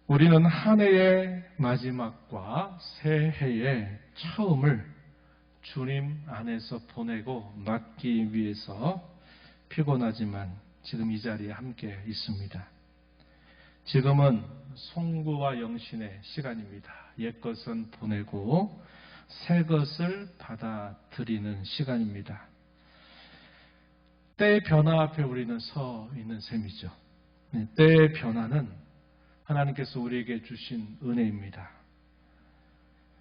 우리는 한 해의 마지막과 새해의 처음을 주님 안에서 보내고 맞기 위해서 피곤하지만 지금 이 자리에 함께 있습니다. 지금은 송구와 영신의 시간입니다. 옛것은 보내고 새것을 받아들이는 시간입니다. 때의 변화 앞에 우리는 서 있는 셈이죠. 때의 변화는 하나님께서 우리에게 주신 은혜입니다.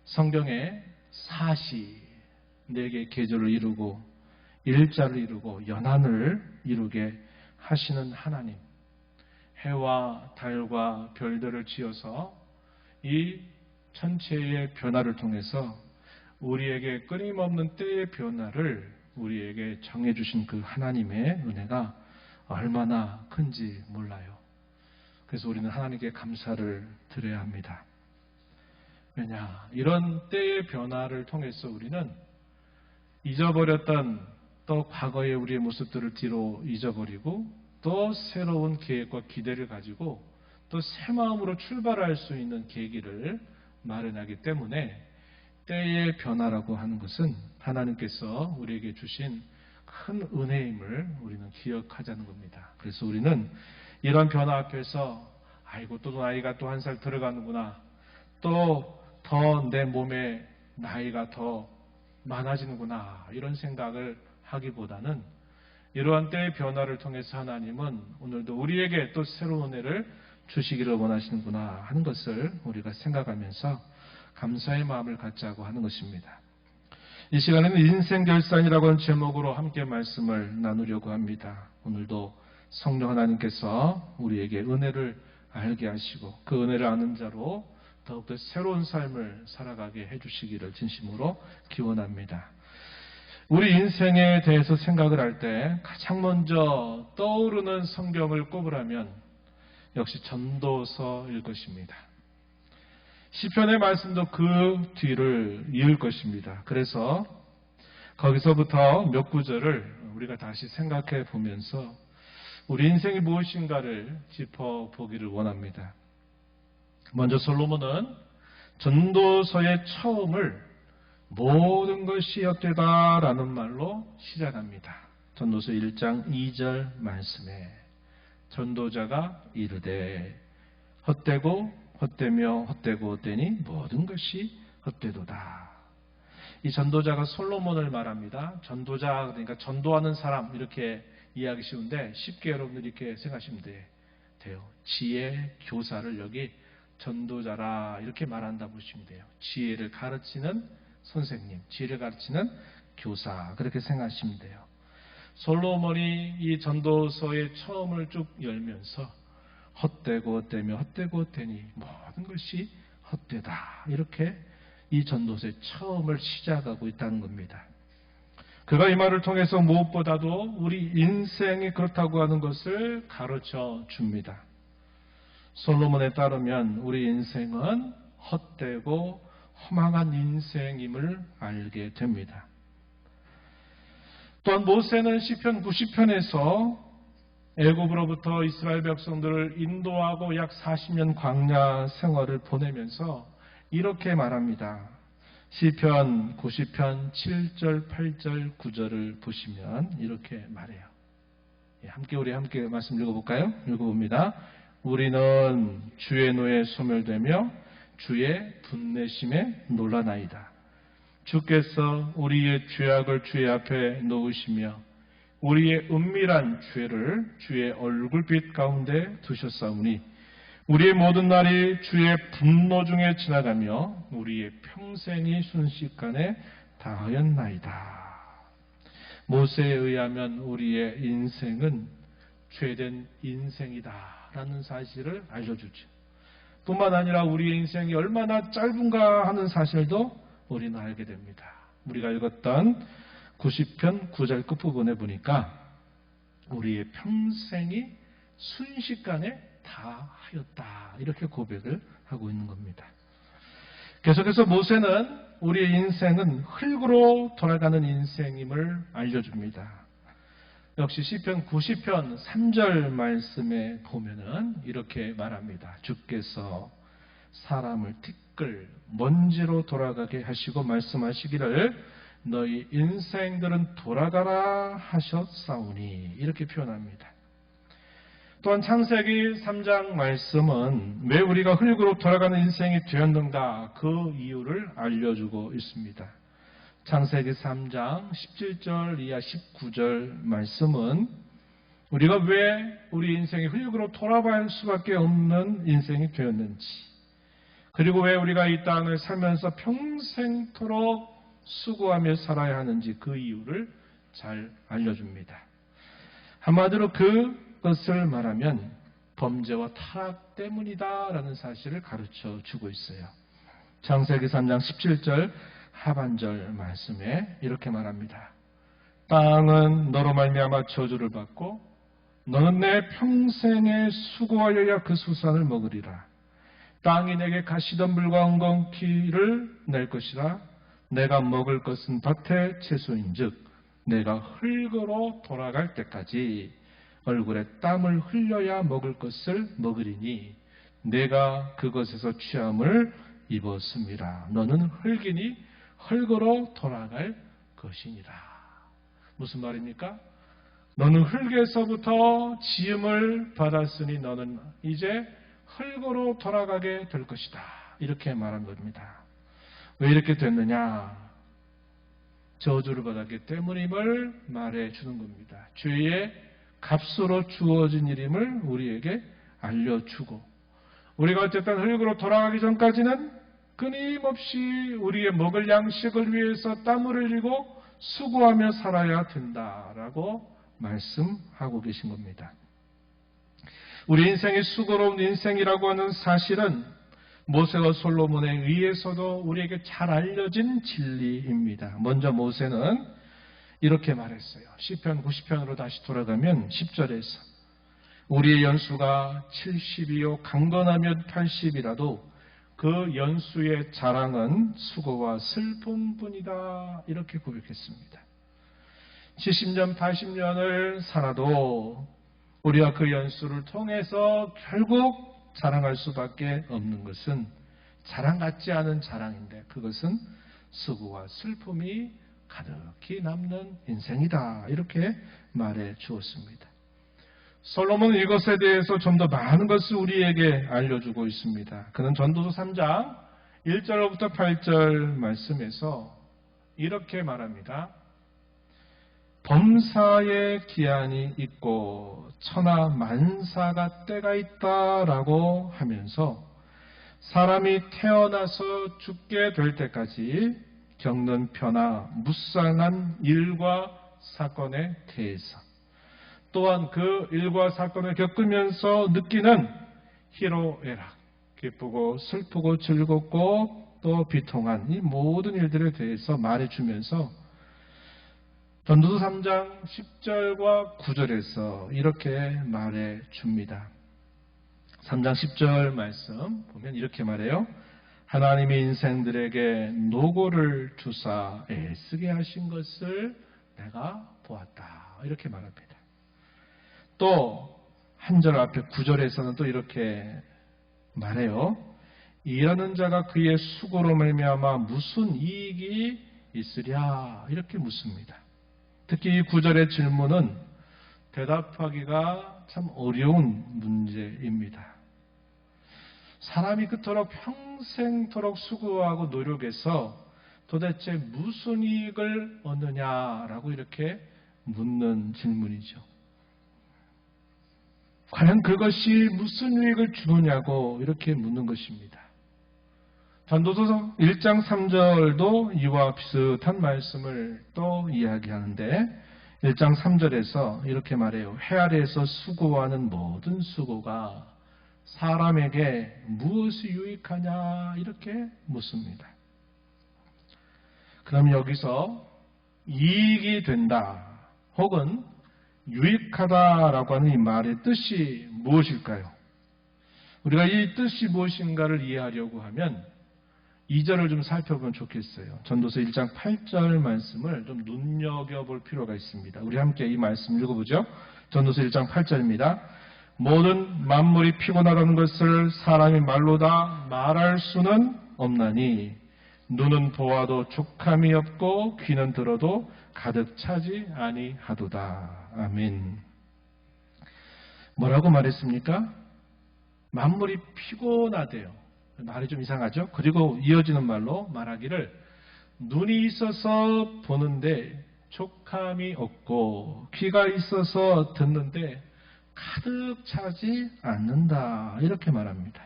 성경에 사시, 4개의 계절을 이루고 일자를 이루고 연한을 이루게 하시는 하나님, 해와 달과 별들을 지어서 이 천체의 변화를 통해서 우리에게 끊임없는 때의 변화를 우리에게 정해주신 그 하나님의 은혜가 얼마나 큰지 몰라요. 그래서 우리는 하나님께 감사를 드려야 합니다. 왜냐? 이런 때의 변화를 통해서 우리는 잊어버렸던 또 과거의 우리의 모습들을 뒤로 잊어버리고 또 새로운 계획과 기대를 가지고 또 새 마음으로 출발할 수 있는 계기를 마련하기 때문에 때의 변화라고 하는 것은 하나님께서 우리에게 주신 큰 은혜임을 우리는 기억하자는 겁니다. 그래서 우리는 이런 변화 앞에서 아이고 또 나이가 또 1살 들어가는구나, 또 더 내 몸에 나이가 더 많아지는구나, 이런 생각을 하기보다는 이러한 때의 변화를 통해서 하나님은 오늘도 우리에게 또 새로운 은혜를 주시기를 원하시는구나 하는 것을 우리가 생각하면서 감사의 마음을 갖자고 하는 것입니다. 이 시간에는 인생결산이라고 하는 제목으로 함께 말씀을 나누려고 합니다. 오늘도 성령 하나님께서 우리에게 은혜를 알게 하시고 그 은혜를 아는 자로 더욱더 새로운 삶을 살아가게 해주시기를 진심으로 기원합니다. 우리 인생에 대해서 생각을 할 때 가장 먼저 떠오르는 성경을 꼽으라면 역시 전도서일 것입니다. 시편의 말씀도 그 뒤를 이을 것입니다. 그래서 거기서부터 몇 구절을 우리가 다시 생각해 보면서 우리 인생이 무엇인가를 짚어보기를 원합니다. 먼저 솔로몬은 전도서의 처음을 모든 것이 헛되다라는 말로 시작합니다. 전도서 1장 2절 말씀에 전도자가 이르되 헛되고 헛되며 헛되고 헛되니 모든 것이 헛되도다. 이 전도자가 솔로몬을 말합니다. 전도자 그러니까 전도하는 사람 이렇게 이해하기 쉬운데 쉽게 여러분들이 이렇게 생각하시면 돼요. 지혜 교사를 여기 전도자라 이렇게 말한다 보시면 돼요. 지혜를 가르치는 선생님, 지혜를 가르치는 교사 그렇게 생각하시면 돼요. 솔로몬이 이 전도서의 처음을 쭉 열면서 헛되고 헛되며 헛되고 헛되니 모든 것이 헛되다 이렇게 이 전도서의 처음을 시작하고 있다는 겁니다. 그가 이 말을 통해서 무엇보다도 우리 인생이 그렇다고 하는 것을 가르쳐 줍니다. 솔로몬에 따르면 우리 인생은 헛되고 허망한 인생임을 알게 됩니다. 또한 모세는 시편 90편에서 애굽으로부터 이스라엘 백성들을 인도하고 약 40년 광야 생활을 보내면서 이렇게 말합니다. 시편 90편 7절, 8절, 9절을 보시면 이렇게 말해요. 우리 함께 말씀 읽어볼까요? 읽어봅니다. 우리는 주의 노에 소멸되며 주의 분내심에 놀라나이다. 주께서 우리의 죄악을 주의 앞에 놓으시며 우리의 은밀한 죄를 주의 얼굴빛 가운데 두셨사오니 우리의 모든 날이 주의 분노 중에 지나가며 우리의 평생이 순식간에 다하였나이다. 모세에 의하면 우리의 인생은 죄된 인생이다라는 사실을 알려주죠. 뿐만 아니라 우리의 인생이 얼마나 짧은가 하는 사실도 우리는 알게 됩니다. 우리가 읽었던 90편 9절 끝부분에 보니까 우리의 평생이 순식간에 다 하였다 이렇게 고백을 하고 있는 겁니다. 계속해서 모세는 우리의 인생은 흙으로 돌아가는 인생임을 알려줍니다. 역시 시편 90편 3절 말씀에 보면은 이렇게 말합니다. 주께서 사람을 티끌 먼지로 돌아가게 하시고 말씀하시기를 너희 인생들은 돌아가라 하셨사오니 이렇게 표현합니다. 또한 창세기 3장 말씀은 왜 우리가 흙으로 돌아가는 인생이 되었는가 그 이유를 알려주고 있습니다. 창세기 3장 17절 이하 19절 말씀은 우리가 왜 우리 인생이 흙으로 돌아갈 수밖에 없는 인생이 되었는지, 그리고 왜 우리가 이 땅을 살면서 평생토록 수고하며 살아야 하는지 그 이유를 잘 알려줍니다. 한마디로 그것을 말하면 범죄와 타락 때문이다라는 사실을 가르쳐 주고 있어요. 창세기 3장 17절 하반절 말씀에 이렇게 말합니다. 땅은 너로 말미암아 저주를 받고 너는 내 평생에 수고하여야 그 수산을 먹으리라. 땅이 내게 가시덤불과 엉겅퀴를 낼 것이라. 내가 먹을 것은 밭의 채소인즉 내가 흙으로 돌아갈 때까지 얼굴에 땀을 흘려야 먹을 것을 먹으리니 내가 그것에서 취함을 입었음이라. 너는 흙이니 흙으로 돌아갈 것이니라. 무슨 말입니까? 너는 흙에서부터 지음을 받았으니 너는 이제 흙으로 돌아가게 될 것이다. 이렇게 말한 겁니다. 왜 이렇게 됐느냐? 저주를 받았기 때문임을 말해 주는 겁니다. 죄의 값으로 주어진 일임을 우리에게 알려주고, 우리가 어쨌든 흙으로 돌아가기 전까지는 끊임없이 우리의 먹을 양식을 위해서 땀을 흘리고 수고하며 살아야 된다라고 말씀하고 계신 겁니다. 우리 인생이 수고로운 인생이라고 하는 사실은 모세와 솔로몬에 의해서도 우리에게 잘 알려진 진리입니다. 먼저 모세는 이렇게 말했어요. 시편 90편으로 다시 돌아가면 10절에서 우리의 연수가 70이요 강건하면 80이라도 그 연수의 자랑은 수고와 슬픔뿐이다. 이렇게 고백했습니다. 70년, 80년을 살아도 우리가 그 연수를 통해서 결국 자랑할 수밖에 없는 것은 자랑 같지 않은 자랑인데 그것은 수고와 슬픔이 가득히 남는 인생이다. 이렇게 말해 주었습니다. 솔로몬은 이것에 대해서 좀 더 많은 것을 우리에게 알려주고 있습니다. 그는 전도서 3장 1절부터 8절 말씀에서 이렇게 말합니다. 범사의 기한이 있고 천하 만사가 때가 있다라고 하면서 사람이 태어나서 죽게 될 때까지 겪는 변화, 무쌍한 일과 사건에 대해서, 또한 그 일과 사건을 겪으면서 느끼는 희로애락, 기쁘고 슬프고 즐겁고 또 비통한 이 모든 일들에 대해서 말해주면서 전도서 3장 10절과 9절에서 이렇게 말해줍니다. 3장 10절 말씀 보면 이렇게 말해요. 하나님이 인생들에게 노고를 주사 애쓰게 하신 것을 내가 보았다. 이렇게 말합니다. 또 한 절 앞에 9절에서는 또 이렇게 말해요. 일하는 자가 그의 수고로 말미암아 무슨 이익이 있으랴? 이렇게 묻습니다. 특히 이 9절의 질문은 대답하기가 참 어려운 문제입니다. 사람이 그토록 평생토록 수고하고 노력해서 도대체 무슨 이익을 얻느냐라고 이렇게 묻는 질문이죠. 과연 그것이 무슨 유익을 주느냐고 이렇게 묻는 것입니다. 전도서 1장 3절도 이와 비슷한 말씀을 또 이야기하는데 1장 3절에서 이렇게 말해요. 해 아래에서 수고하는 모든 수고가 사람에게 무엇이 유익하냐 이렇게 묻습니다. 그럼 여기서 이익이 된다 혹은 유익하다라고 하는 이 말의 뜻이 무엇일까요? 우리가 이 뜻이 무엇인가를 이해하려고 하면 2절을 좀 살펴보면 좋겠어요. 전도서 1장 8절 말씀을 좀 눈여겨볼 필요가 있습니다. 우리 함께 이 말씀 읽어보죠. 전도서 1장 8절입니다. 모든 만물이 피곤하다는 것을 사람이 말로 다 말할 수는 없나니 눈은 보아도 족함이 없고 귀는 들어도 가득 차지 아니하도다. 아멘. 뭐라고 말했습니까? 만물이 피곤하대요. 말이 좀 이상하죠? 그리고 이어지는 말로 말하기를 눈이 있어서 보는데 족함이 없고 귀가 있어서 듣는데 가득 차지 않는다. 이렇게 말합니다.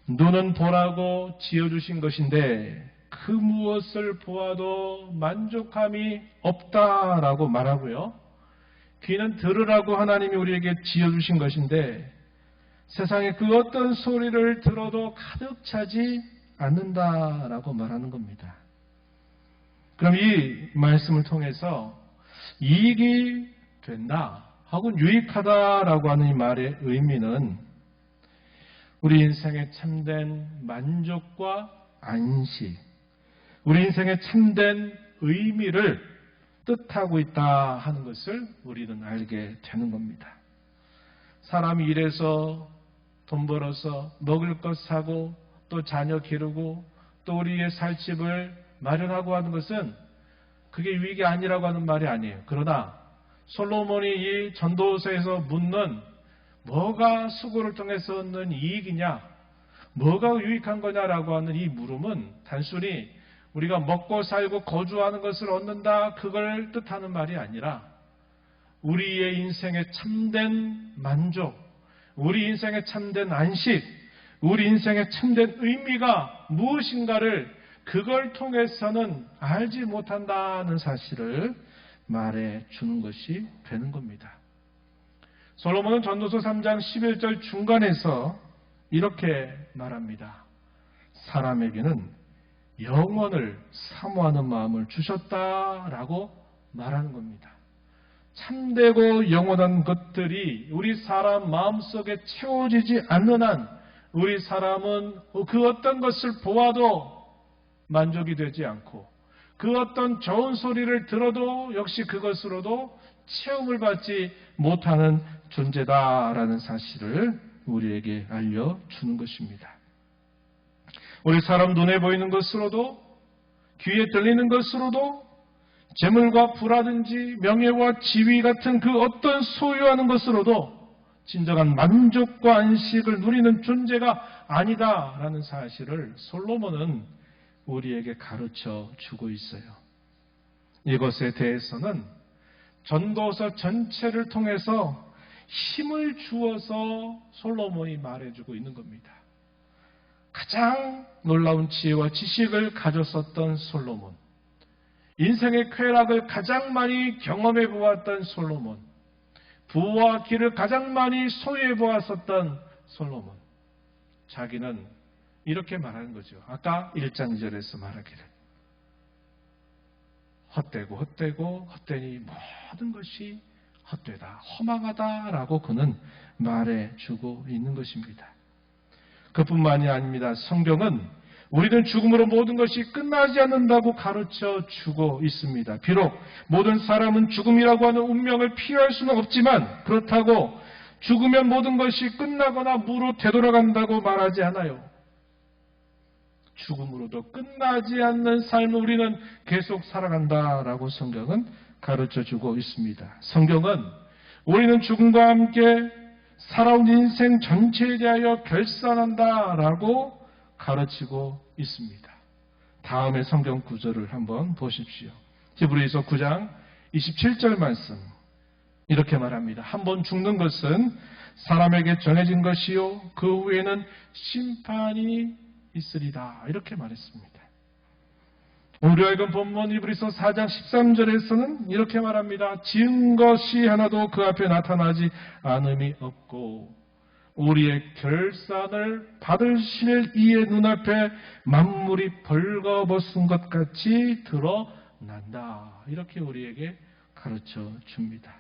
눈은 보라고 지어주신 것인데 그 무엇을 보아도 만족함이 없다라고 말하고요. 귀는 들으라고 하나님이 우리에게 지어주신 것인데 세상에 그 어떤 소리를 들어도 가득 차지 않는다라고 말하는 겁니다. 그럼 이 말씀을 통해서 이익이 된다 혹은 유익하다라고 하는 이 말의 의미는 우리 인생의 참된 만족과 안식, 우리 인생의 참된 의미를 뜻하고 있다 하는 것을 우리는 알게 되는 겁니다. 사람이 일해서 돈 벌어서 먹을 것 사고 또 자녀 기르고 또 우리의 살 집을 마련하고 하는 것은 그게 유익이 아니라고 하는 말이 아니에요. 그러나 솔로몬이 이 전도서에서 묻는 뭐가 수고를 통해서 얻는 이익이냐, 뭐가 유익한 거냐라고 하는 이 물음은 단순히 우리가 먹고 살고 거주하는 것을 얻는다 그걸 뜻하는 말이 아니라 우리의 인생의 참된 만족, 우리 인생의 참된 안식, 우리 인생의 참된 의미가 무엇인가를 그걸 통해서는 알지 못한다는 사실을 말해 주는 것이 되는 겁니다. 솔로몬은 전도서 3장 11절 중간에서 이렇게 말합니다. 사람에게는 영원을 사모하는 마음을 주셨다라고 말하는 겁니다. 참되고 영원한 것들이 우리 사람 마음속에 채워지지 않는 한 우리 사람은 그 어떤 것을 보아도 만족이 되지 않고 그 어떤 좋은 소리를 들어도 역시 그것으로도 체험을 받지 못하는 존재다라는 사실을 우리에게 알려주는 것입니다. 우리 사람 눈에 보이는 것으로도 귀에 들리는 것으로도 재물과 부라든지 명예와 지위 같은 그 어떤 소유하는 것으로도 진정한 만족과 안식을 누리는 존재가 아니다라는 사실을 솔로몬은 우리에게 가르쳐 주고 있어요. 이것에 대해서는 전도서 전체를 통해서 힘을 주어서 솔로몬이 말해주고 있는 겁니다. 가장 놀라운 지혜와 지식을 가졌었던 솔로몬, 인생의 쾌락을 가장 많이 경험해 보았던 솔로몬, 부와 길을 가장 많이 소유해 보았었던 솔로몬, 자기는 이렇게 말하는 거죠. 아까 1장 2절에서 말하기를 헛되고 헛되니 모든 것이 헛되다, 허망하다라고 그는 말해주고 있는 것입니다. 그뿐만이 아닙니다. 성경은 우리는 죽음으로 모든 것이 끝나지 않는다고 가르쳐 주고 있습니다. 비록 모든 사람은 죽음이라고 하는 운명을 피할 수는 없지만 그렇다고 죽으면 모든 것이 끝나거나 무로 되돌아간다고 말하지 않아요. 죽음으로도 끝나지 않는 삶을 우리는 계속 살아간다라고 성경은 가르쳐 주고 있습니다. 성경은 우리는 죽음과 함께 살아온 인생 전체에 대하여 결산한다라고 가르치고 있습니다. 다음에 성경 구절을 한번 보십시오. 히브리서 9장 27절 말씀 이렇게 말합니다. 한번 죽는 것은 사람에게 정해진 것이요 그 후에는 심판이 있으리다. 이렇게 말했습니다. 우리가 읽은 본문 히브리서 4장 13절에서는 이렇게 말합니다. 지은 것이 하나도 그 앞에 나타나지 않음이 없고 우리의 결산을 받으실 이의 눈앞에 만물이 벌거벗은 것 같이 드러난다. 이렇게 우리에게 가르쳐 줍니다.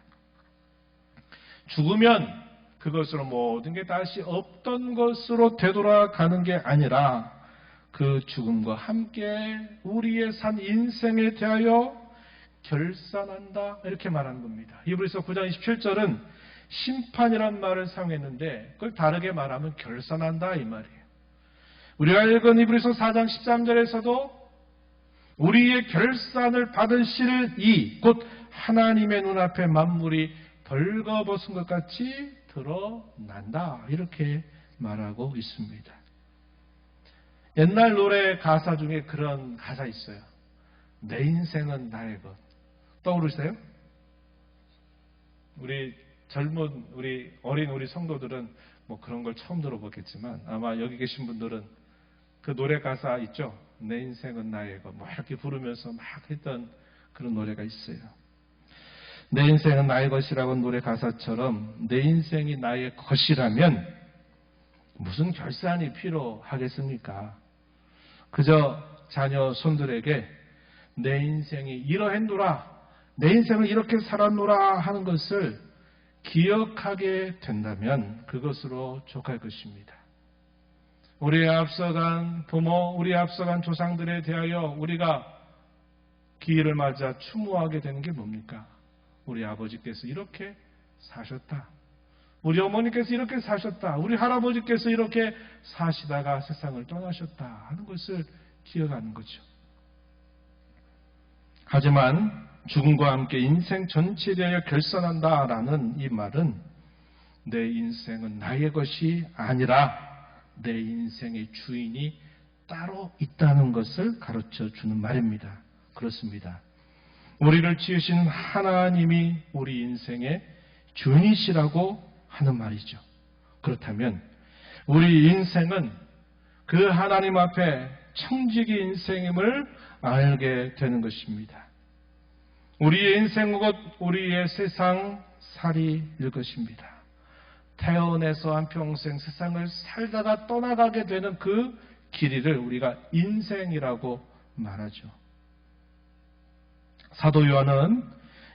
죽으면 그것으로 모든 게 다시 없던 것으로 되돌아가는 게 아니라 그 죽음과 함께 우리의 산 인생에 대하여 결산한다 이렇게 말하는 겁니다. 히브리서 9장 27절은 심판이란 말을 사용했는데 그걸 다르게 말하면 결산한다 이 말이에요. 우리가 읽은 히브리서 4장 13절에서도 우리의 결산을 받으실 이 곧 하나님의 눈앞에 만물이 벌거벗은 것 같이 드러난다 이렇게 말하고 있습니다. 옛날 노래 가사 중에 그런 가사 있어요. 내 인생은 나의 것. 떠오르세요? 우리 젊은 우리 어린 우리 성도들은 뭐 그런 걸 처음 들어보겠지만 아마 여기 계신 분들은 그 노래 가사 있죠? 내 인생은 나의 것. 뭐 이렇게 부르면서 막 했던 그런 노래가 있어요. 내 인생은 나의 것이라고 노래 가사처럼 내 인생이 나의 것이라면 무슨 결산이 필요하겠습니까? 그저 자녀 손들에게 내 인생이 이러했노라, 내 인생을 이렇게 살았노라 하는 것을 기억하게 된다면 그것으로 족할 것입니다. 우리의 앞서간 부모, 우리의 앞서간 조상들에 대하여 우리가 기일을 맞아 추모하게 되는 게 뭡니까? 우리 아버지께서 이렇게 사셨다. 우리 어머니께서 이렇게 사셨다. 우리 할아버지께서 이렇게 사시다가 세상을 떠나셨다 하는 것을 기억하는 거죠. 하지만 죽음과 함께 인생 전체에 대하여 결산한다라는 이 말은 내 인생은 나의 것이 아니라 내 인생의 주인이 따로 있다는 것을 가르쳐 주는 말입니다. 그렇습니다. 우리를 지으신 하나님이 우리 인생의 주인이시라고 하는 말이죠. 그렇다면 우리 인생은 그 하나님 앞에 청지기 인생임을 알게 되는 것입니다. 우리의 인생은 곧 우리의 세상 살이일 것입니다. 태어나서 한평생 세상을 살다가 떠나가게 되는 그 길이를 우리가 인생이라고 말하죠. 사도 요한은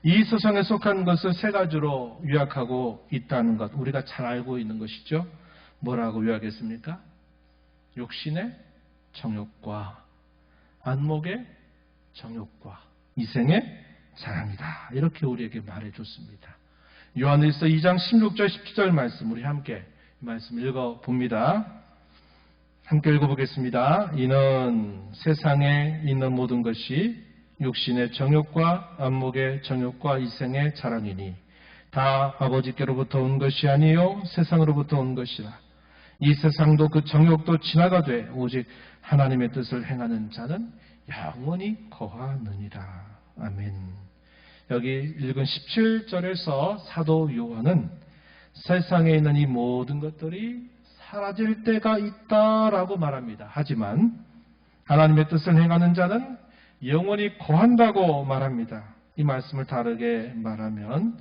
이 세상에 속한 것을 세 가지로 요약하고 있다는 것 우리가 잘 알고 있는 것이죠. 뭐라고 요약했습니까? 육신의 정욕과 안목의 정욕과 이생의 사랑이다. 이렇게 우리에게 말해줬습니다. 요한일서 2장 16절 17절 말씀 우리 함께 말씀 읽어봅니다. 함께 읽어보겠습니다. 이는 세상에 있는 모든 것이 육신의 정욕과 안목의 정욕과 이생의 자랑이니 다 아버지께로부터 온 것이 아니요 세상으로부터 온 것이라. 이 세상도 그 정욕도 지나가되 오직 하나님의 뜻을 행하는 자는 영원히 거하느니라. 아멘. 여기 읽은 17절에서 사도 요한은 세상에 있는 이 모든 것들이 사라질 때가 있다라고 말합니다. 하지만 하나님의 뜻을 행하는 자는 영원히 거한다고 말합니다. 이 말씀을 다르게 말하면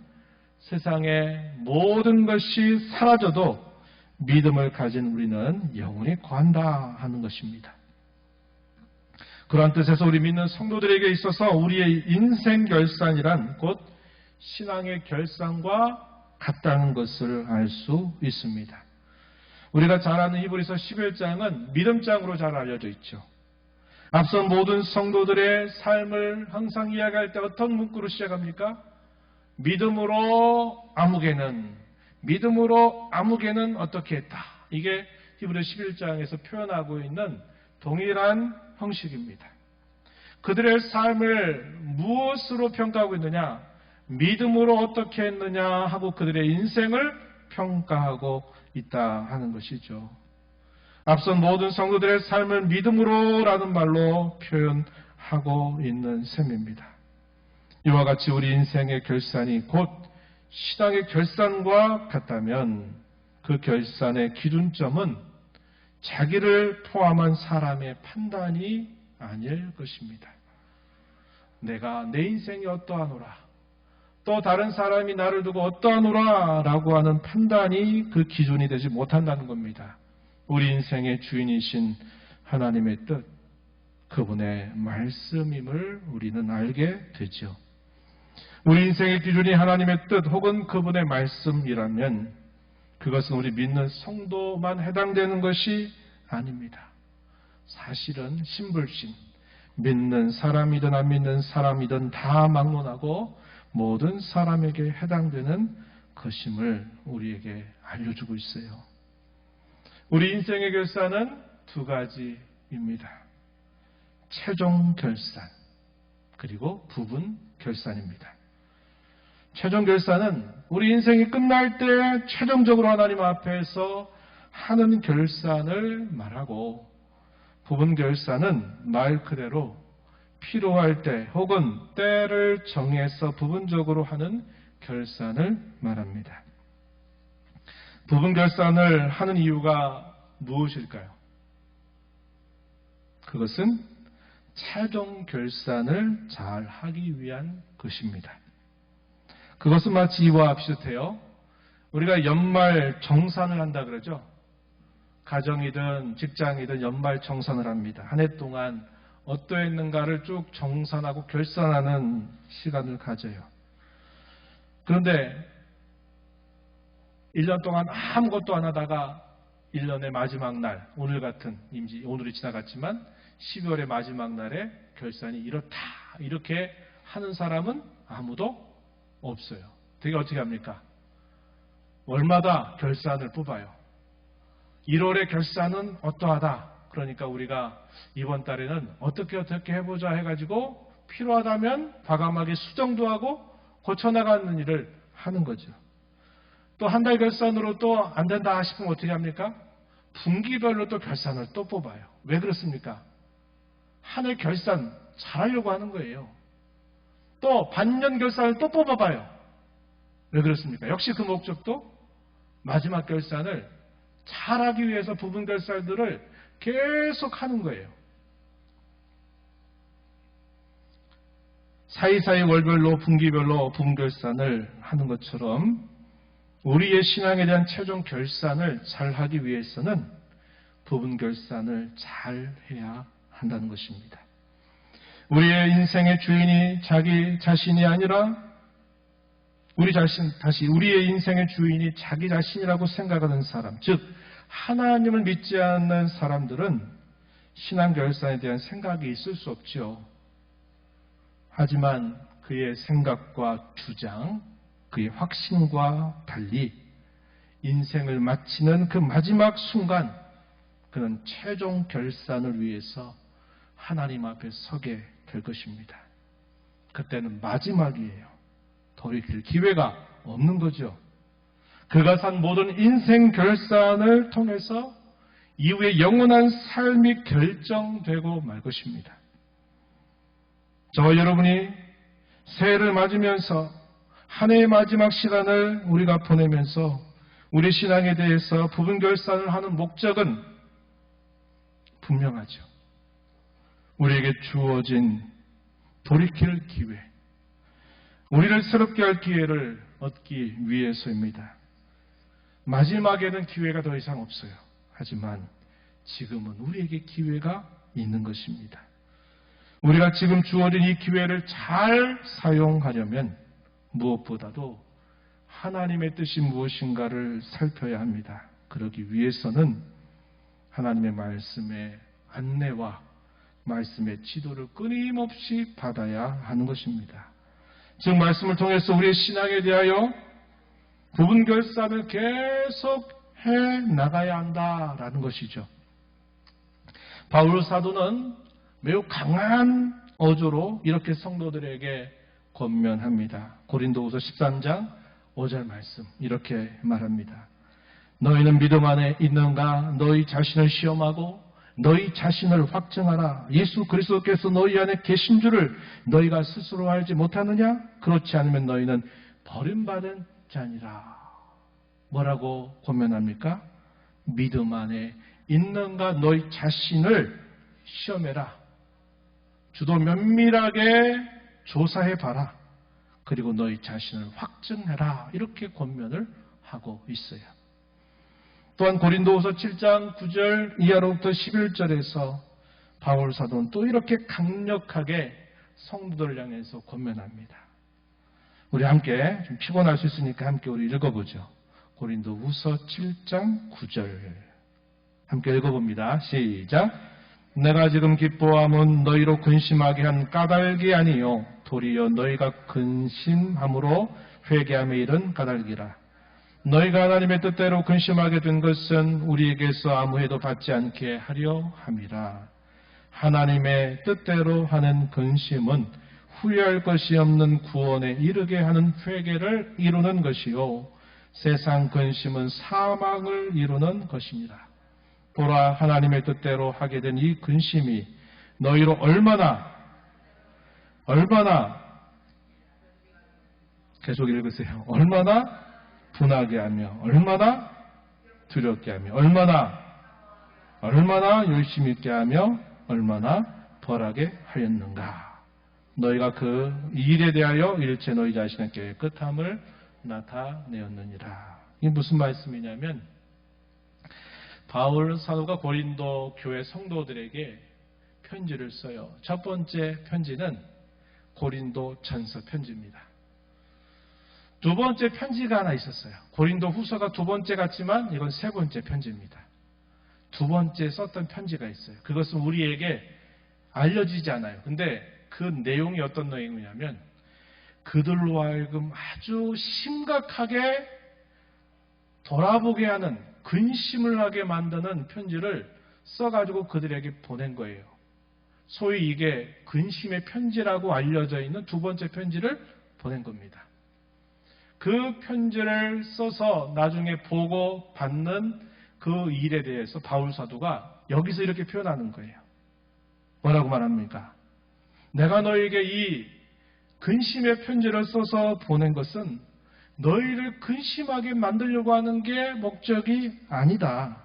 세상의 모든 것이 사라져도 믿음을 가진 우리는 영원히 거한다 하는 것입니다. 그러한 뜻에서 우리 믿는 성도들에게 있어서 우리의 인생 결산이란 곧 신앙의 결산과 같다는 것을 알 수 있습니다. 우리가 잘 아는 히브리서 11장은 믿음장으로 잘 알려져 있죠. 앞선 모든 성도들의 삶을 항상 이야기할 때 어떤 문구로 시작합니까? 믿음으로 아무개는 어떻게 했다. 이게 히브리서 11장에서 표현하고 있는 동일한 형식입니다. 그들의 삶을 무엇으로 평가하고 있느냐? 믿음으로 어떻게 했느냐 하고 그들의 인생을 평가하고 있다 하는 것이죠. 앞선 모든 성도들의 삶을 믿음으로라는 말로 표현하고 있는 셈입니다. 이와 같이 우리 인생의 결산이 곧 신앙의 결산과 같다면 그 결산의 기준점은 자기를 포함한 사람의 판단이 아닐 것입니다. 내가 내 인생이 어떠하노라, 또 다른 사람이 나를 두고 어떠하노라 라고 하는 판단이 그 기준이 되지 못한다는 겁니다. 우리 인생의 주인이신 하나님의 뜻, 그분의 말씀임을 우리는 알게 되죠. 우리 인생의 기준이 하나님의 뜻 혹은 그분의 말씀이라면 그것은 우리 믿는 성도만 해당되는 것이 아닙니다. 사실은 신불신, 믿는 사람이든 안 믿는 사람이든 다 막론하고 모든 사람에게 해당되는 것임을 우리에게 알려주고 있어요. 우리 인생의 결산은 두 가지입니다. 최종 결산, 그리고 부분 결산입니다. 최종 결산은 우리 인생이 끝날 때 최종적으로 하나님 앞에서 하는 결산을 말하고, 부분 결산은 말 그대로 필요할 때 혹은 때를 정해서 부분적으로 하는 결산을 말합니다. 부분 결산을 하는 이유가 무엇일까요? 그것은 최종 결산을 잘 하기 위한 것입니다. 그것은 마치 이와 비슷해요. 우리가 연말 정산을 한다 그러죠. 가정이든 직장이든 연말 정산을 합니다. 한 해 동안 어떠했는가를 쭉 정산하고 결산하는 시간을 가져요. 그런데 1년 동안 아무것도 안 하다가 1년의 마지막 날, 오늘 같은, 오늘이 지나갔지만 12월의 마지막 날에 결산이 이렇다, 이렇게 하는 사람은 아무도 없어요. 되게 어떻게 합니까? 월마다 결산을 뽑아요. 1월의 결산은 어떠하다. 그러니까 우리가 이번 달에는 어떻게 해보자 해가지고 필요하다면 과감하게 수정도 하고 고쳐나가는 일을 하는 거죠. 또 한 달 결산으로 또 안 된다 싶으면 어떻게 합니까? 분기별로 또 결산을 또 뽑아요. 왜 그렇습니까? 한 해 결산 잘하려고 하는 거예요. 또 반년 결산을 또 뽑아봐요. 왜 그렇습니까? 역시 그 목적도 마지막 결산을 잘하기 위해서 부분 결산들을 계속 하는 거예요. 사이사이 월별로 분기별로 부분 결산을 하는 것처럼 우리의 신앙에 대한 최종 결산을 잘 하기 위해서는 부분 결산을 잘 해야 한다는 것입니다. 우리의 인생의 주인이 자기 자신이 아니라 우리의 인생의 주인이 자기 자신이라고 생각하는 사람, 즉 하나님을 믿지 않는 사람들은 신앙 결산에 대한 생각이 있을 수 없죠. 하지만 그의 생각과 주장, 그의 확신과 달리 인생을 마치는 그 마지막 순간, 그는 최종 결산을 위해서 하나님 앞에 서게 될 것입니다. 그때는 마지막이에요. 돌이킬 기회가 없는 거죠. 그가 산 모든 인생 결산을 통해서 이후에 영원한 삶이 결정되고 말 것입니다. 저와 여러분이 새해를 맞으면서 한 해의 마지막 시간을 우리가 보내면서 우리 신앙에 대해서 부분 결산을 하는 목적은 분명하죠. 우리에게 주어진 돌이킬 기회, 우리를 새롭게 할 기회를 얻기 위해서입니다. 마지막에는 기회가 더 이상 없어요. 하지만 지금은 우리에게 기회가 있는 것입니다. 우리가 지금 주어진 이 기회를 잘 사용하려면 무엇보다도 하나님의 뜻이 무엇인가를 살펴야 합니다. 그러기 위해서는 하나님의 말씀의 안내와 말씀의 지도를 끊임없이 받아야 하는 것입니다. 즉 말씀을 통해서 우리의 신앙에 대하여 부분 결산을 계속 해 나가야 한다라는 것이죠. 바울 사도는 매우 강한 어조로 이렇게 성도들에게 권면합니다. 고린도후서 13장 5절 말씀 이렇게 말합니다. 너희는 믿음 안에 있는가? 너희 자신을 시험하고 너희 자신을 확증하라. 예수 그리스도께서 너희 안에 계신 줄을 너희가 스스로 알지 못하느냐? 그렇지 않으면 너희는 버림받은 자니라. 뭐라고 권면합니까? 믿음 안에 있는가? 너희 자신을 시험해라. 주도 면밀하게 조사해봐라. 그리고 너희 자신을 확증해라. 이렇게 권면을 하고 있어요. 또한 고린도후서 7장 9절 이하로부터 11절에서 바울 사도는 또 이렇게 강력하게 성도들을 향해서 권면합니다. 우리 함께 좀 피곤할 수 있으니까 함께 우리 읽어보죠. 고린도후서 7장 9절 함께 읽어봅니다. 시작. 내가 지금 기뻐함은 너희로 근심하게 한 까닭이 아니요 도리어 너희가 근심함으로 회개함에 이른 까닭이라. 너희가 하나님의 뜻대로 근심하게 된 것은 우리에게서 아무 해도 받지 않게 하려 함이라. 하나님의 뜻대로 하는 근심은 후회할 것이 없는 구원에 이르게 하는 회개를 이루는 것이요 세상 근심은 사망을 이루는 것입니다. 보라, 하나님의 뜻대로 하게 된 이 근심이 너희로 얼마나 계속 읽으세요. 얼마나 분하게 하며, 얼마나 두렵게 하며, 얼마나 열심히 있게 하며, 얼마나 벌하게 하였는가. 너희가 그 일에 대하여 일체 너희 자신의 깨끗함을 나타내었느니라. 이게 무슨 말씀이냐면 바울 사도가 고린도 교회 성도들에게 편지를 써요. 첫 번째 편지는 고린도 전서 편지입니다. 두 번째 편지가 하나 있었어요. 고린도 후서가 두 번째 같지만 이건 세 번째 편지입니다. 두 번째 썼던 편지가 있어요. 그것은 우리에게 알려지지 않아요. 근데 그 내용이 어떤 내용이냐면 그들로 하여금 아주 심각하게 돌아보게 하는, 근심을 하게 만드는 편지를 써가지고 그들에게 보낸 거예요. 소위 이게 근심의 편지라고 알려져 있는 두 번째 편지를 보낸 겁니다. 그 편지를 써서 나중에 보고 받는 그 일에 대해서 바울 사도가 여기서 이렇게 표현하는 거예요. 뭐라고 말합니까? 내가 너에게 이 근심의 편지를 써서 보낸 것은 너희를 근심하게 만들려고 하는 게 목적이 아니다.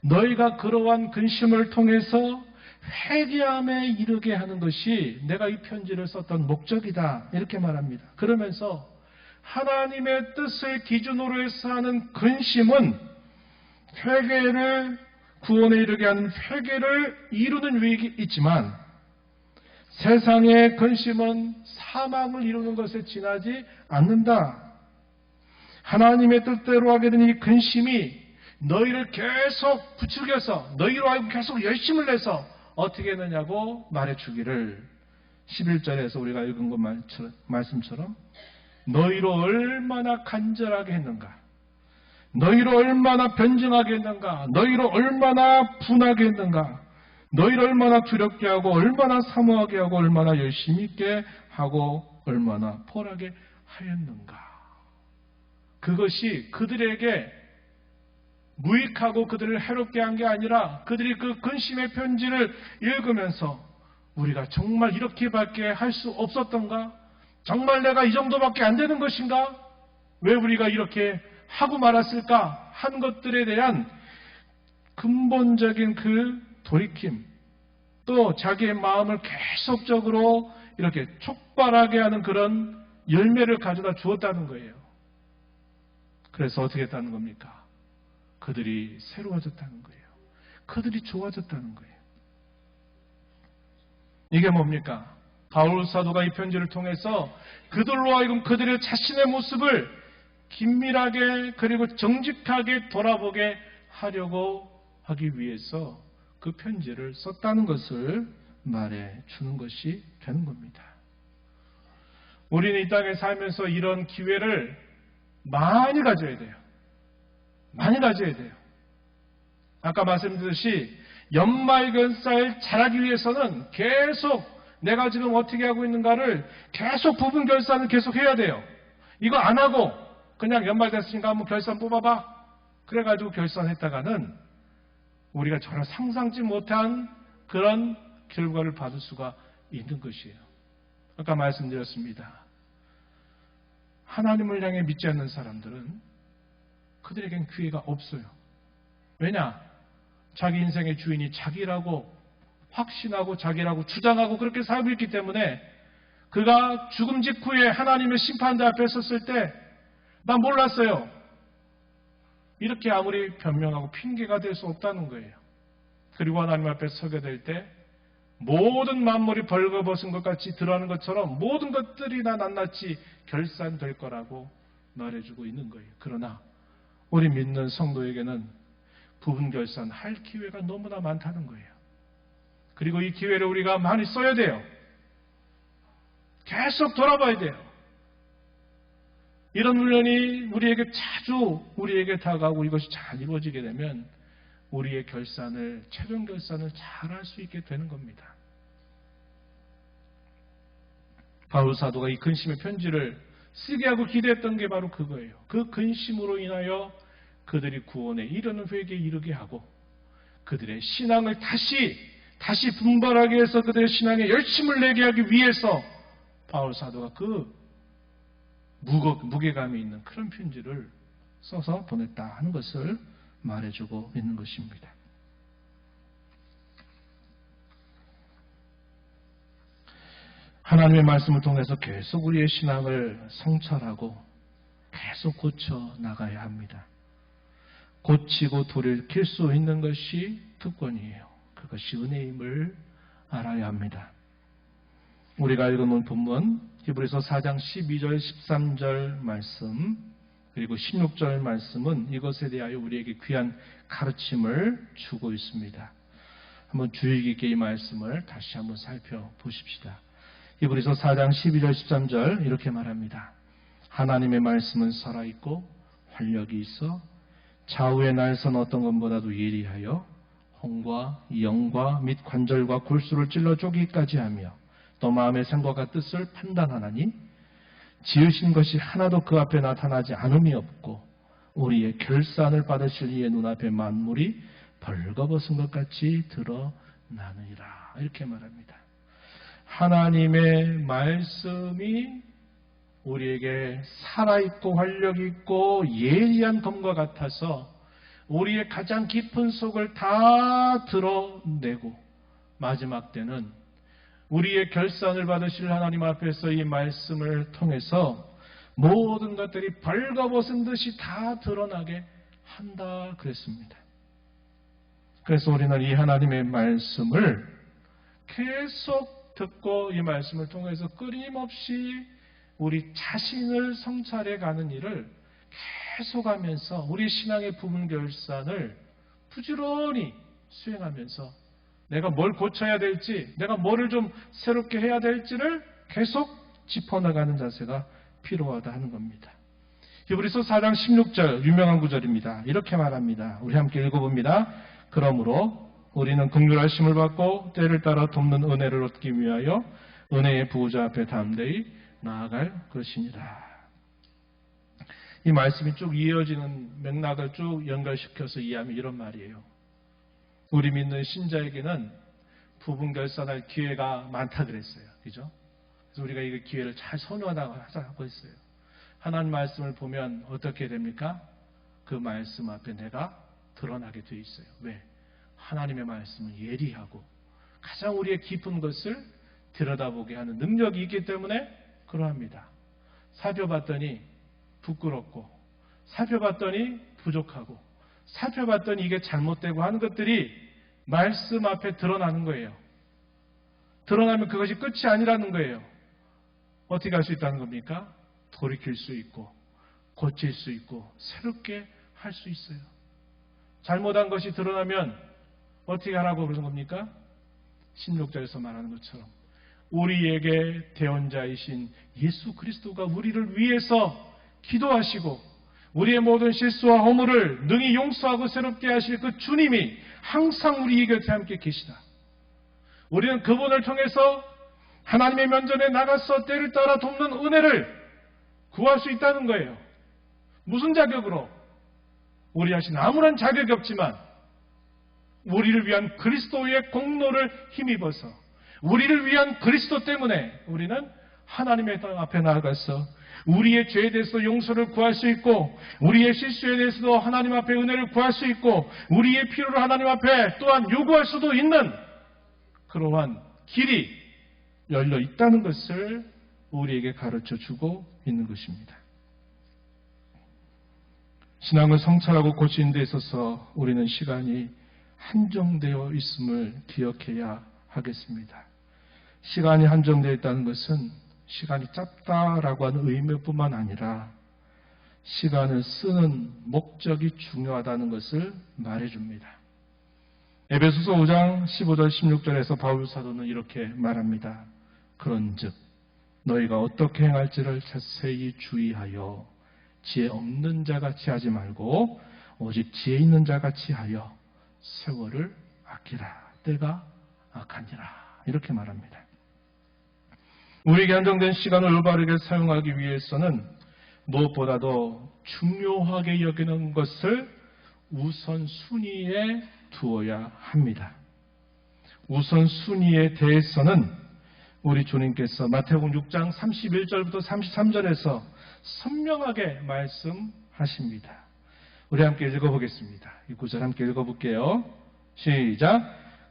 너희가 그러한 근심을 통해서 회개함에 이르게 하는 것이 내가 이 편지를 썼던 목적이다. 이렇게 말합니다. 그러면서 하나님의 뜻을 기준으로 해서 하는 근심은 회개를, 구원에 이르게 하는 회개를 이루는 위익이 있지만 세상의 근심은 사망을 이루는 것에 지나지 않는다. 하나님의 뜻대로 하게 된 이 근심이 너희를 계속 부추겨서 너희로 하여금 계속 열심을 내서 어떻게 했느냐고 말해주기를 11절에서 우리가 읽은 것 말씀처럼 너희로 얼마나 간절하게 했는가, 너희로 얼마나 변증하게 했는가, 너희로 얼마나 분하게 했는가, 너희를 얼마나 두렵게 하고 얼마나 사모하게 하고 얼마나 열심히 있게 하고 얼마나 폴하게 하였는가. 그것이 그들에게 무익하고 그들을 해롭게 한 게 아니라 그들이 그 근심의 편지를 읽으면서 우리가 정말 이렇게밖에 할 수 없었던가? 정말 내가 이 정도밖에 안 되는 것인가? 왜 우리가 이렇게 하고 말았을까? 한 것들에 대한 근본적인 그 돌이킴, 또 자기의 마음을 계속적으로 이렇게 촉발하게 하는 그런 열매를 가져다 주었다는 거예요. 그래서 어떻게 했다는 겁니까? 그들이 새로워졌다는 거예요. 그들이 좋아졌다는 거예요. 이게 뭡니까? 바울 사도가 이 편지를 통해서 그들로 하여금 그들의 자신의 모습을 긴밀하게 그리고 정직하게 돌아보게 하려고 하기 위해서 그 편지를 썼다는 것을 말해 주는 것이 되는 겁니다. 우리는 이 땅에 살면서 이런 기회를 많이 가져야 돼요. 많이 가져야 돼요. 아까 말씀드렸듯이 연말근 쌀 잘하기 위해서는 계속 내가 지금 어떻게 하고 있는가를 계속 부분 결산을 계속 해야 돼요. 이거 안 하고 그냥 연말 됐으니까 한번 결산 뽑아봐. 그래가지고 결산했다가는 우리가 전혀 상상치 못한 그런 결과를 받을 수가 있는 것이에요. 아까 말씀드렸습니다. 하나님을 향해 믿지 않는 사람들은 그들에겐 기회가 없어요. 왜냐? 자기 인생의 주인이 자기라고 확신하고 자기라고 주장하고 그렇게 살고 있기 때문에 그가 죽음 직후에 하나님의 심판대 앞에 섰을 때 난 몰랐어요. 이렇게 아무리 변명하고 핑계가 될 수 없다는 거예요. 그리고 하나님 앞에 서게 될 때 모든 만물이 벌거벗은 것 같이 드러나는 것처럼 모든 것들이 다 낱낱이 결산될 거라고 말해주고 있는 거예요. 그러나 우리 믿는 성도에게는 부분 결산할 기회가 너무나 많다는 거예요. 그리고 이 기회를 우리가 많이 써야 돼요. 계속 돌아봐야 돼요. 이런 훈련이 우리에게 자주 우리에게 다가오고 이것이 잘 이루어지게 되면 우리의 결산을, 최종 결산을 잘 할 수 있게 되는 겁니다. 바울 사도가 이 근심의 편지를 쓰게 하고 기대했던 게 바로 그거예요. 그 근심으로 인하여 그들이 구원에 이르는 회개에 이르게 하고 그들의 신앙을 다시 분발하게 해서 그들의 신앙에 열심을 내게 하기 위해서 바울 사도가 그 무게감이 있는 그런 편지를 써서 보냈다 하는 것을 말해주고 있는 것입니다. 하나님의 말씀을 통해서 계속 우리의 신앙을 성찰하고 계속 고쳐 나가야 합니다. 고치고 돌이킬 수 있는 것이 특권이에요. 그것이 은혜임을 알아야 합니다. 우리가 읽어놓은 본문 히브리서 4장 12절 13절 말씀 그리고 16절 말씀은 이것에 대하여 우리에게 귀한 가르침을 주고 있습니다. 한번 주의 깊게 이 말씀을 다시 한번 살펴보십시다. 히브리서 4장 12절 13절 이렇게 말합니다. 하나님의 말씀은 살아있고 활력이 있어 좌우의 날선 어떤 것보다도 예리하여 혼과 영과 및 관절과 골수를 찔러 쪼개기까지 하며 또 마음의 생각과 뜻을 판단하나니 지으신 것이 하나도 그 앞에 나타나지 않음이 없고 우리의 결산을 받으실 이의 눈앞에 만물이 벌거벗은 것 같이 드러나느니라 이렇게 말합니다. 하나님의 말씀이 우리에게 살아있고 활력있고 예리한 검과 같아서 우리의 가장 깊은 속을 다 드러내고 마지막 때는 우리의 결산을 받으실 하나님 앞에서 이 말씀을 통해서 모든 것들이 벌거벗은 듯이 다 드러나게 한다 그랬습니다. 그래서 우리는 이 하나님의 말씀을 계속 듣고 이 말씀을 통해서 끊임없이 우리 자신을 성찰해 가는 일을 계속하면서 우리 신앙의 부분 결산을 부지런히 수행하면서 내가 뭘 고쳐야 될지, 내가 뭐를 좀 새롭게 해야 될지를 계속 짚어나가는 자세가 필요하다 하는 겁니다. 히브리서 4장 16절 유명한 구절입니다. 이렇게 말합니다. 우리 함께 읽어봅니다. 그러므로 우리는 긍휼하심을 받고 때를 따라 돕는 은혜를 얻기 위하여 은혜의 보호자 앞에 담대히 나아갈 것이니라. 이 말씀이 쭉 이어지는 맥락을 쭉 연결시켜서 이해하면 이런 말이에요. 우리 믿는 신자에게는 부분 결산할 기회가 많다 그랬어요. 그죠? 그래서 우리가 이 기회를 잘 선호하고 있어요. 하나님 말씀을 보면 어떻게 됩니까? 그 말씀 앞에 내가 드러나게 돼 있어요. 왜? 하나님의 말씀은 예리하고 가장 우리의 깊은 것을 들여다보게 하는 능력이 있기 때문에 그러합니다. 살펴봤더니 부끄럽고 살펴봤더니 부족하고 살펴봤더니 이게 잘못되고 하는 것들이 말씀 앞에 드러나는 거예요. 드러나면 그것이 끝이 아니라는 거예요. 어떻게 할 수 있다는 겁니까? 돌이킬 수 있고 고칠 수 있고 새롭게 할 수 있어요. 잘못한 것이 드러나면 어떻게 하라고 그러는 겁니까? 16절에서 말하는 것처럼 우리에게 대언자이신 예수 그리스도가 우리를 위해서 기도하시고 우리의 모든 실수와 허물을 능히 용서하고 새롭게 하실 그 주님이 항상 우리 곁에 함께 계시다. 우리는 그분을 통해서 하나님의 면전에 나가서 때를 따라 돕는 은혜를 구할 수 있다는 거예요. 무슨 자격으로? 우리 자신 아무런 자격이 없지만 우리를 위한 그리스도의 공로를 힘입어서 우리를 위한 그리스도 때문에 우리는 하나님의 앞에 나아가서 우리의 죄에 대해서 용서를 구할 수 있고 우리의 실수에 대해서도 하나님 앞에 은혜를 구할 수 있고 우리의 필요를 하나님 앞에 또한 요구할 수도 있는 그러한 길이 열려 있다는 것을 우리에게 가르쳐주고 있는 것입니다. 신앙을 성찰하고 고치는 데 있어서 우리는 시간이 한정되어 있음을 기억해야 하겠습니다. 시간이 한정되어 있다는 것은 시간이 짧다라고 하는 의미뿐만 아니라 시간을 쓰는 목적이 중요하다는 것을 말해줍니다. 에베소서 5장 15절 16절에서 바울 사도는 이렇게 말합니다. 그런즉 너희가 어떻게 행할지를 자세히 주의하여 지혜 없는 자같이 하지 말고 오직 지혜 있는 자같이 하여 세월을 아끼라. 때가 악하니라. 이렇게 말합니다. 우리에게 한정된 시간을 올바르게 사용하기 위해서는 무엇보다도 중요하게 여기는 것을 우선순위에 두어야 합니다. 우선순위에 대해서는 우리 주님께서 마태복음 6장 31절부터 33절에서 선명하게 말씀하십니다. 우리 함께 읽어보겠습니다. 이 구절 함께 읽어볼게요. 시작.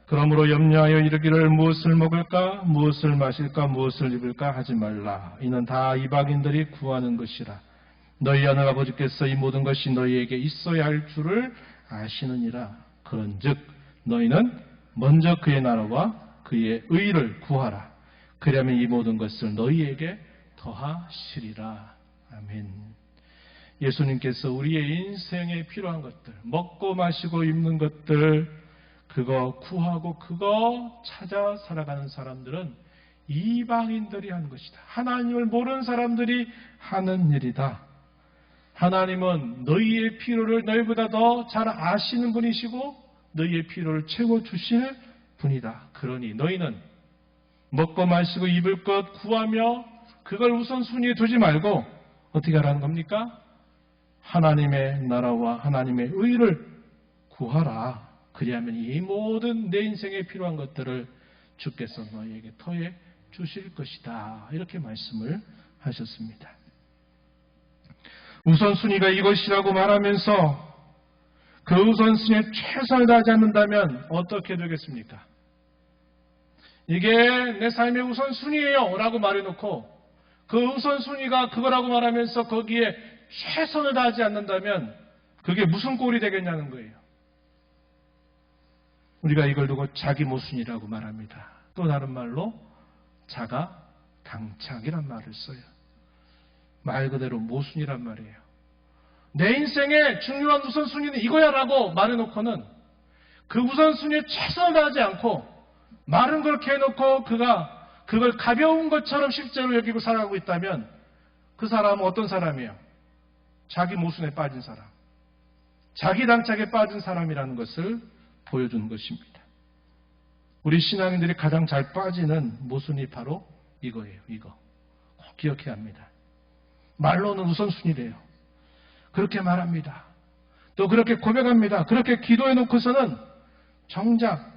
그러므로 염려하여 이르기를 무엇을 먹을까 무엇을 마실까 무엇을 입을까 하지 말라. 이는 다 이방인들이 구하는 것이라. 너희 하늘 아버지께서 이 모든 것이 너희에게 있어야 할 줄을 아시느니라. 그런즉 너희는 먼저 그의 나라와 그의 의를 구하라. 그러면 이 모든 것을 너희에게 더하시리라. 아멘. 예수님께서 우리의 인생에 필요한 것들, 먹고 마시고 입는 것들, 그거 구하고 그거 찾아 살아가는 사람들은 이방인들이 하는 것이다. 하나님을 모르는 사람들이 하는 일이다. 하나님은 너희의 필요를 너희보다 더 잘 아시는 분이시고 너희의 필요를 채워주실 분이다. 그러니 너희는 먹고 마시고 입을 것 구하며 그걸 우선순위에 두지 말고 어떻게 하라는 겁니까? 하나님의 나라와 하나님의 의를 구하라. 그리하면 이 모든 내 인생에 필요한 것들을 주께서 너희에게 더해 주실 것이다. 이렇게 말씀을 하셨습니다. 우선순위가 이것이라고 말하면서 그 우선순위에 최선을 다하지 않는다면 어떻게 되겠습니까? 이게 내 삶의 우선순위예요 라고 말해놓고 그 우선순위가 그거라고 말하면서 거기에 최선을 다하지 않는다면 그게 무슨 꼴이 되겠냐는 거예요. 우리가 이걸 두고 자기 모순이라고 말합니다. 또 다른 말로 자가 당착이란 말을 써요. 말 그대로 모순이란 말이에요. 내 인생의 중요한 우선순위는 이거야 라고 말해놓고는 그 우선순위에 최선을 다하지 않고 말은 그렇게 해놓고 그걸 가벼운 것처럼 실제로 여기고 살아가고 있다면 그 사람은 어떤 사람이에요? 자기 모순에 빠진 사람. 자기 당착에 빠진 사람이라는 것을 보여주는 것입니다. 우리 신앙인들이 가장 잘 빠지는 모순이 바로 이거예요. 이거. 꼭 기억해야 합니다. 말로는 우선순위래요. 그렇게 말합니다. 또 그렇게 고백합니다. 그렇게 기도해 놓고서는 정작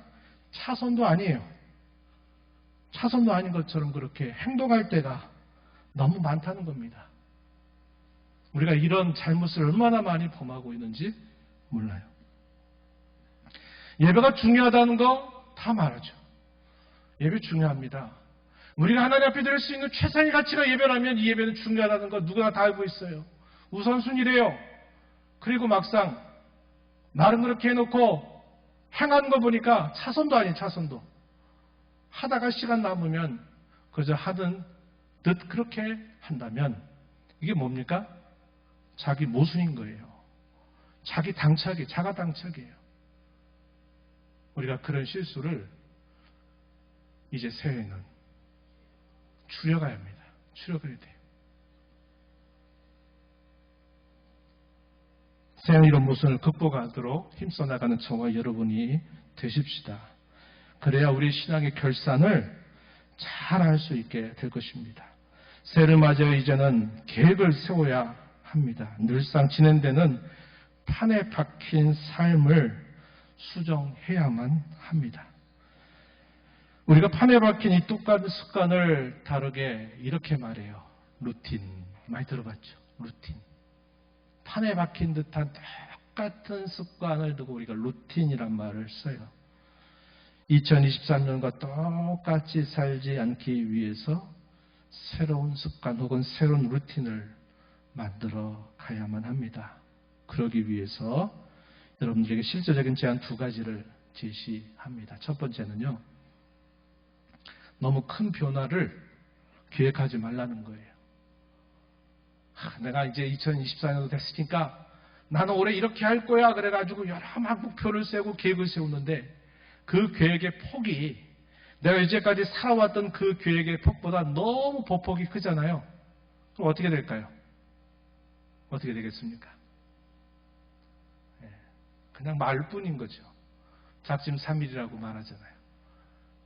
차선도 아니에요. 차선도 아닌 것처럼 그렇게 행동할 때가 너무 많다는 겁니다. 우리가 이런 잘못을 얼마나 많이 범하고 있는지 몰라요. 예배가 중요하다는 거 다 말하죠. 예배 중요합니다. 우리가 하나님 앞에 드릴 수 있는 최상의 가치가 예배라면 이 예배는 중요하다는 거 누구나 다 알고 있어요. 우선순위래요. 그리고 막상 말은 그렇게 해놓고 행하는 거 보니까 차선도 아닌 차선도. 하다가 시간 남으면 그저 하던 듯 그렇게 한다면 이게 뭡니까? 자기 모순인 거예요. 자기 당착이, 자가 당착이에요. 우리가 그런 실수를 이제 새해에는 줄여가야 합니다. 줄여가야 돼요. 새해는 이런 모순을 극복하도록 힘써 나가는 저와 여러분이 되십시다. 그래야 우리 신앙의 결산을 잘 할 수 있게 될 것입니다. 새해를 맞이해 이제는 계획을 세워야 합니다. 늘상 진행되는 판에 박힌 삶을 수정해야만 합니다. 우리가 판에 박힌 이 똑같은 습관을 다르게 이렇게 말해요. 루틴. 많이 들어봤죠? 루틴. 판에 박힌 듯한 똑같은 습관을 두고 우리가 루틴이란 말을 써요. 2023년과 똑같이 살지 않기 위해서 새로운 습관 혹은 새로운 루틴을 만들어 가야만 합니다. 그러기 위해서 여러분들에게 실제적인 제안 두 가지를 제시합니다. 첫 번째는요. 너무 큰 변화를 기획하지 말라는 거예요. 내가 이제 2024년도 됐으니까 나는 올해 이렇게 할 거야 그래가지고 여러 막 목표를 세우고 계획을 세우는데 그 계획의 폭이 내가 이제까지 살아왔던 그 계획의 폭보다 너무 보폭이 크잖아요. 그럼 어떻게 될까요? 어떻게 되겠습니까? 그냥 말뿐인 거죠. 작심삼일이라고 말하잖아요.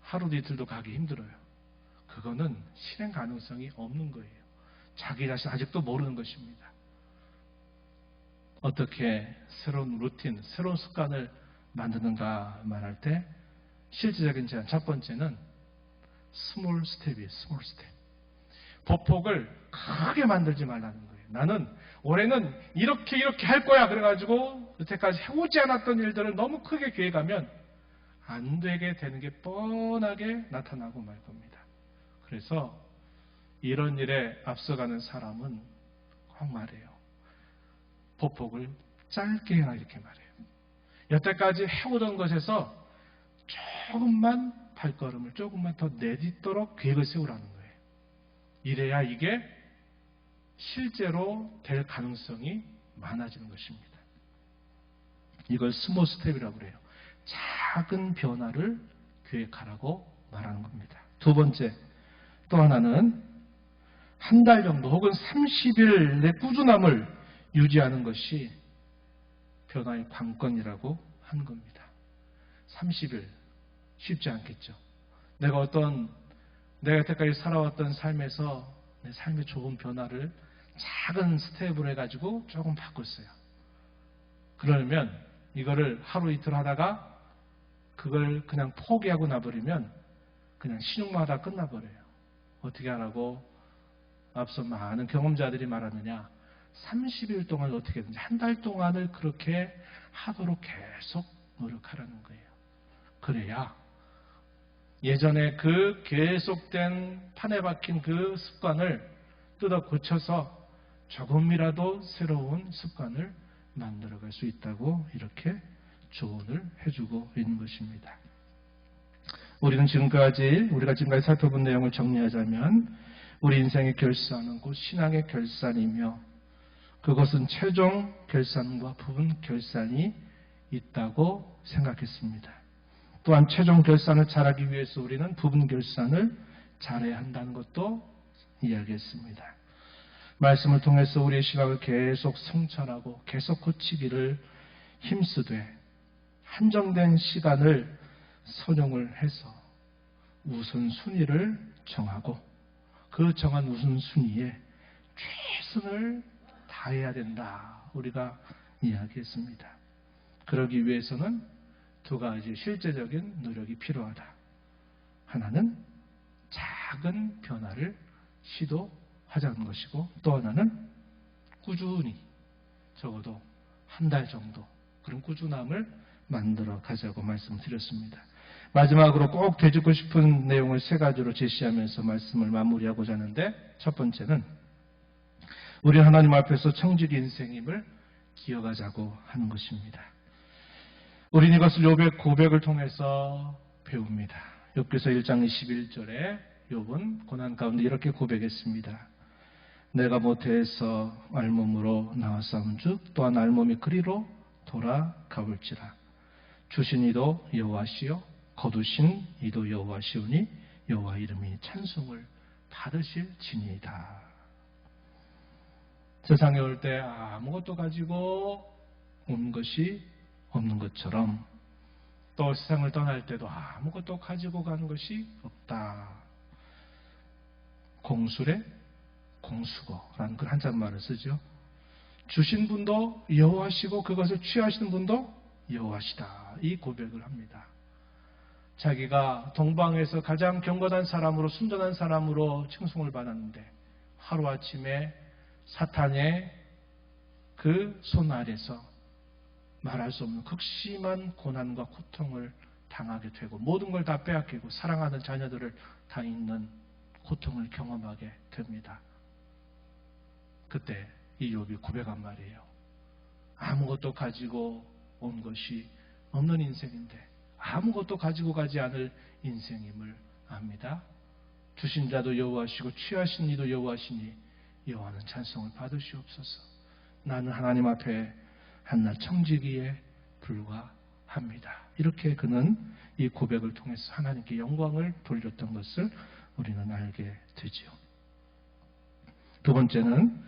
하루도 이틀도 가기 힘들어요. 그거는 실행 가능성이 없는 거예요. 자기 자신 아직도 모르는 것입니다. 어떻게 새로운 루틴, 새로운 습관을 만드는가 말할 때 실질적인 제안 첫 번째는 스몰 스텝이에요. 스몰 스텝. 보폭을 크게 만들지 말라는 거예요. 나는 올해는 이렇게 할 거야 그래가지고 여태까지 해오지 않았던 일들을 너무 크게 계획하면 안 되게 되는 게 뻔하게 나타나고 말 겁니다. 그래서 이런 일에 앞서가는 사람은 꼭 말해요. 보폭을 짧게 해라 이렇게 말해요. 여태까지 해오던 것에서 조금만 발걸음을 조금만 더 내딛도록 계획을 세우라는 거예요. 이래야 이게 실제로 될 가능성이 많아지는 것입니다. 이걸 스몰 스텝이라고 그래요. 작은 변화를 계획하라고 말하는 겁니다. 두 번째, 또 하나는 한 달 정도 혹은 30일의 꾸준함을 유지하는 것이 변화의 관건이라고 하는 겁니다. 30일 쉽지 않겠죠. 내가 여태까지 살아왔던 삶에서 내 삶의 좋은 변화를 작은 스텝으로 해가지고 조금 바꿨어요. 그러면 이거를 하루 이틀 하다가 그걸 그냥 포기하고 나버리면 그냥 신용만 하다 끝나버려요. 어떻게 하라고 앞서 많은 경험자들이 말하느냐, 30일 동안 어떻게 해든지 한 달 동안을 그렇게 하도록 계속 노력하라는 거예요. 그래야 예전에 그 계속된 판에 박힌 그 습관을 뜯어 고쳐서 조금이라도 새로운 습관을 만들어갈 수 있다고 이렇게 조언을 해주고 있는 것입니다. 우리가 지금까지 살펴본 내용을 정리하자면 우리 인생의 결산은 곧 신앙의 결산이며 그것은 최종 결산과 부분 결산이 있다고 생각했습니다. 또한 최종 결산을 잘하기 위해서 우리는 부분 결산을 잘해야 한다는 것도 이야기했습니다. 말씀을 통해서 우리의 시각을 계속 성찰하고 계속 고치기를 힘쓰되 한정된 시간을 선용을 해서 우선순위를 정하고 그 정한 우선순위에 최선을 다해야 된다. 우리가 이야기했습니다. 그러기 위해서는 두 가지 실제적인 노력이 필요하다. 하나는 작은 변화를 시도하자는 것이고 또 하나는 꾸준히 적어도 한 달 정도 그런 꾸준함을 만들어 가자고 말씀드렸습니다. 마지막으로 꼭 되짚고 싶은 내용을 세 가지로 제시하면서 말씀을 마무리하고자 하는데 첫 번째는 우리 하나님 앞에서 청직 인생임을 기억하자고 하는 것입니다. 우리는 이것을 욥의 고백을 통해서 배웁니다. 욥기서 1장 21절에 욥은 고난 가운데 이렇게 고백했습니다. 내가 모태에서 알몸으로 나왔사온즉 또한 알몸이 그리로 돌아가볼지라. 주신 이도 여호와시요 거두신 이도 여호와시오니 여호와 이름이 찬송을 받으실지니이다. 세상에 올 때 아무것도 가지고 온 것이 없는 것처럼 또 세상을 떠날 때도 아무것도 가지고 가는 것이 없다. 공술에 공수거라는 그 한자말을 쓰죠. 주신 분도 여호와시고 그것을 취하시는 분도 여호와시다. 이 고백을 합니다. 자기가 동방에서 가장 경건한 사람으로 순전한 사람으로 칭송을 받았는데 하루아침에 사탄의 그 손 아래서 말할 수 없는 극심한 고난과 고통을 당하게 되고 모든 걸 다 빼앗기고 사랑하는 자녀들을 다 잃는 고통을 경험하게 됩니다. 그때 이 욥이 고백한 말이에요. 아무것도 가지고 온 것이 없는 인생인데 아무것도 가지고 가지 않을 인생임을 압니다. 주신 자도 여호와시고 취하신 이도 여호와시니 여호와는 찬송을 받으시옵소서. 나는 하나님 앞에 한낱 청지기에 불과합니다. 이렇게 그는 이 고백을 통해서 하나님께 영광을 돌렸던 것을 우리는 알게 되지요. 두 번째는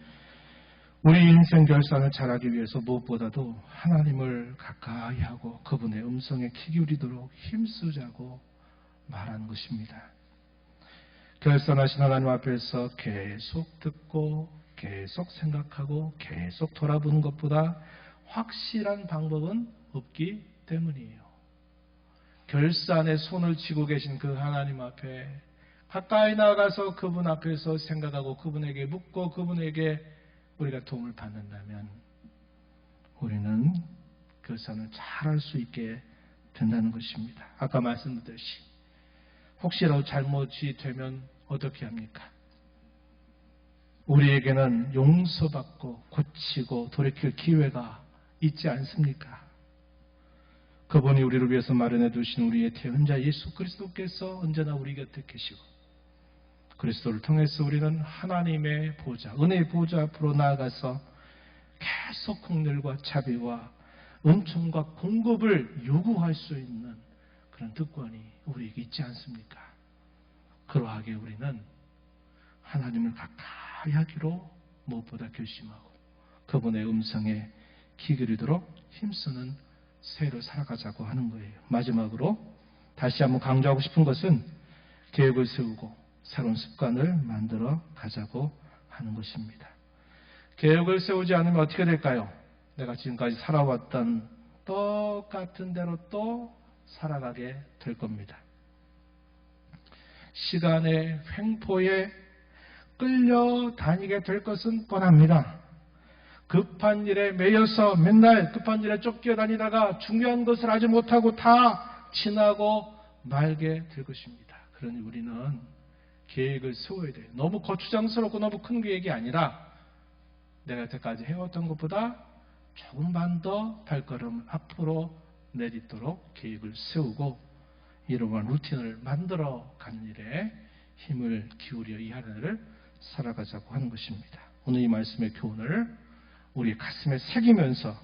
우리 인생 결산을 잘하기 위해서 무엇보다도 하나님을 가까이 하고 그분의 음성에 귀 기울이도록 힘쓰자고 말하는 것입니다. 결산하신 하나님 앞에서 계속 듣고 계속 생각하고 계속 돌아보는 것보다 확실한 방법은 없기 때문이에요. 결산에 손을 쥐고 계신 그 하나님 앞에 가까이 나가서 그분 앞에서 생각하고 그분에게 묻고 그분에게 우리가 도움을 받는다면 우리는 결산을 잘할 수 있게 된다는 것입니다. 아까 말씀드렸듯이 혹시라도 잘못이 되면 어떻게 합니까? 우리에게는 용서받고 고치고 돌이킬 기회가 있지 않습니까? 그분이 우리를 위해서 마련해 두신 우리의 태연자 예수 그리스도께서 언제나 우리 곁에 계시고 그리스도를 통해서 우리는 하나님의 보좌, 은혜의 보좌 앞으로 나아가서 계속 긍휼과 자비와 은총과 공급을 요구할 수 있는 그런 특권이 우리에게 있지 않습니까? 그러하게 우리는 하나님을 가까이 하기로 무엇보다 결심하고 그분의 음성에 귀 기울이도록 힘쓰는 새해를 살아가자고 하는 거예요. 마지막으로 다시 한번 강조하고 싶은 것은 계획을 세우고 새로운 습관을 만들어 가자고 하는 것입니다. 계획을 세우지 않으면 어떻게 될까요? 내가 지금까지 살아왔던 똑같은 대로 또 살아가게 될 겁니다. 시간의 횡포에 끌려다니게 될 것은 뻔합니다. 급한 일에 매여서 맨날 급한 일에 쫓겨다니다가 중요한 것을 하지 못하고 다 지나고 말게 될 것입니다. 그러니 우리는 계획을 세워야 돼요. 너무 거추장스럽고 너무 큰 계획이 아니라 내가 여태까지 해왔던 것보다 조금만 더 발걸음 앞으로 내딛도록 계획을 세우고 이러한 루틴을 만들어 가는 일에 힘을 기울여 이 한 해를 살아가자고 하는 것입니다. 오늘 이 말씀의 교훈을 우리 가슴에 새기면서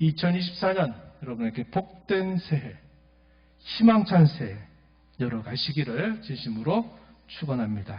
2024년 여러분에게 복된 새해, 희망찬 새해 열어가시기를 진심으로 축원합니다.